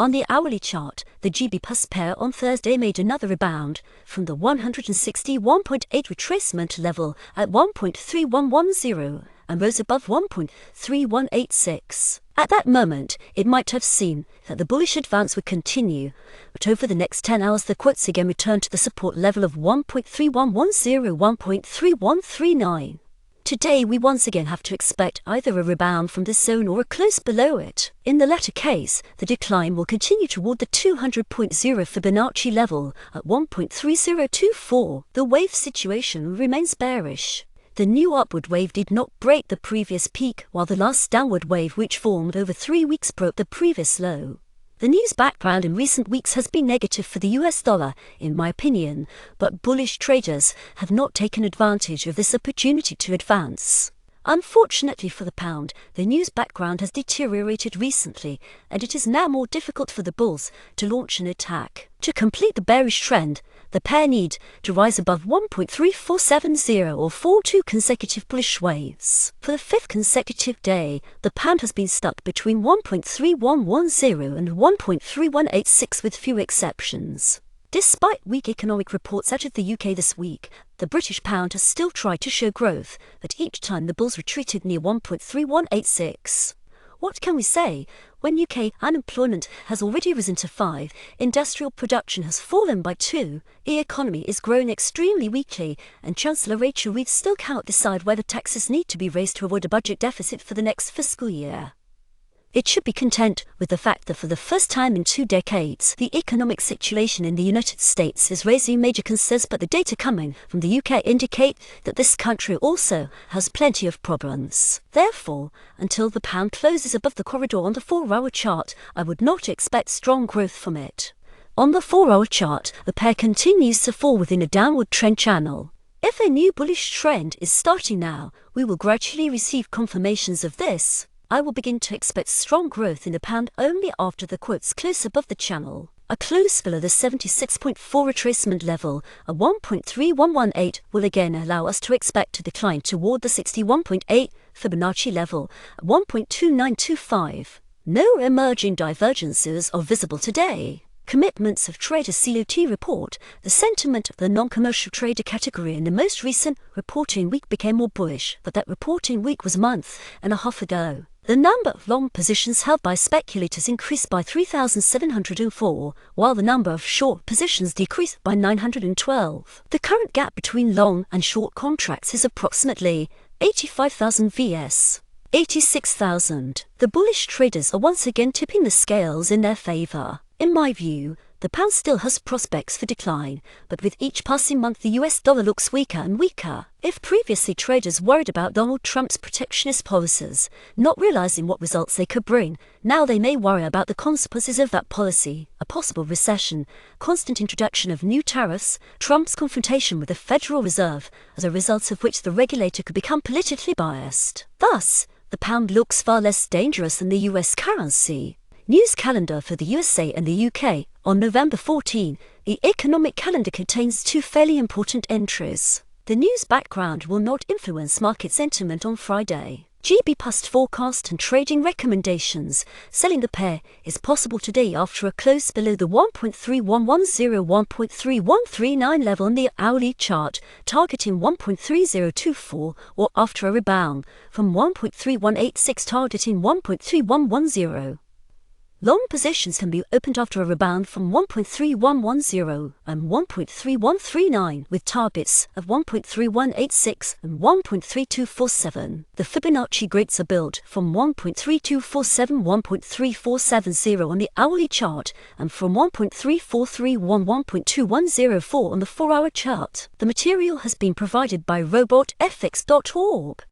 On the hourly chart, the GBPUSD pair on Thursday made another rebound from the 161.8 retracement level at 1.3110 and rose above 1.3186. At that moment, it might have seemed that the bullish advance would continue, but over the next 10 hours the quotes again returned to the support level of 1.3110, 1.3139. Today we once again have to expect either a rebound from this zone or a close below it. In the latter case, the decline will continue toward the 200.0 Fibonacci level at 1.3024. The wave situation remains bearish. The new upward wave did not break the previous peak, while the last downward wave, which formed over 3 weeks, broke the previous low. The news background in recent weeks has been negative for the US dollar, in my opinion, but bullish traders have not taken advantage of this opportunity to advance. Unfortunately for the pound, the news background has deteriorated recently, and it is now more difficult for the bulls to launch an attack. To complete the bearish trend, the pair need to rise above 1.3470 or fall 2 consecutive bullish waves. For the 5th consecutive day, the pound has been stuck between 1.3110 and 1.3186 with few exceptions. Despite weak economic reports out of the UK this week, the British pound has still tried to show growth, but each time the bulls retreated near 1.3186. What can we say? When UK unemployment has already risen to 5, industrial production has fallen by 2, the economy is growing extremely weakly, and Chancellor Rachel Reeves still cannot decide whether taxes need to be raised to avoid a budget deficit for the next fiscal year. It should be content with the fact that for the first time in 2 decades, the economic situation in the United States is raising major concerns, but the data coming from the UK indicate that this country also has plenty of problems. Therefore, until the pound closes above the corridor on the 4-hour chart, I would not expect strong growth from it. On the 4-hour chart, the pair continues to fall within a downward trend channel. If a new bullish trend is starting now, we will gradually receive confirmations of this. I will begin to expect strong growth in the pound only after the quotes close above the channel. A close below the 76.4 retracement level, a 1.3118, will again allow us to expect a decline toward the 61.8 Fibonacci level at 1.2925. No emerging divergences are visible today. Commitments of Trader COT report, the sentiment of the non-commercial trader category in the most recent reporting week became more bullish, but that reporting week was a month and a half ago. The number of long positions held by speculators increased by 3,704, while the number of short positions decreased by 912. The current gap between long and short contracts is approximately 85,000 vs. 86,000. The bullish traders are once again tipping the scales in their favor. In my view, the pound still has prospects for decline, but with each passing month the US dollar looks weaker and weaker. If previously traders worried about Donald Trump's protectionist policies, not realizing what results they could bring, now they may worry about the consequences of that policy, a possible recession, constant introduction of new tariffs, Trump's confrontation with the Federal Reserve, as a result of which the regulator could become politically biased. Thus, the pound looks far less dangerous than the US currency. News calendar for the USA and the UK. On November 14, the economic calendar contains 2 fairly important entries. The news background will not influence market sentiment on Friday. GBPUSD forecast and trading recommendations. Selling the pair is possible today after a close below the 1.3110, 1.3139 level on the hourly chart, targeting 1.3024, or after a rebound from 1.3186, targeting 1.3110. Long positions can be opened after a rebound from 1.3110 and 1.3139 with targets of 1.3186 and 1.3247. The Fibonacci grids are built from 1.3247, 1.3470 on the hourly chart and from 1.3431, 1.2104 on the 4-hour chart. The material has been provided by robotfx.org.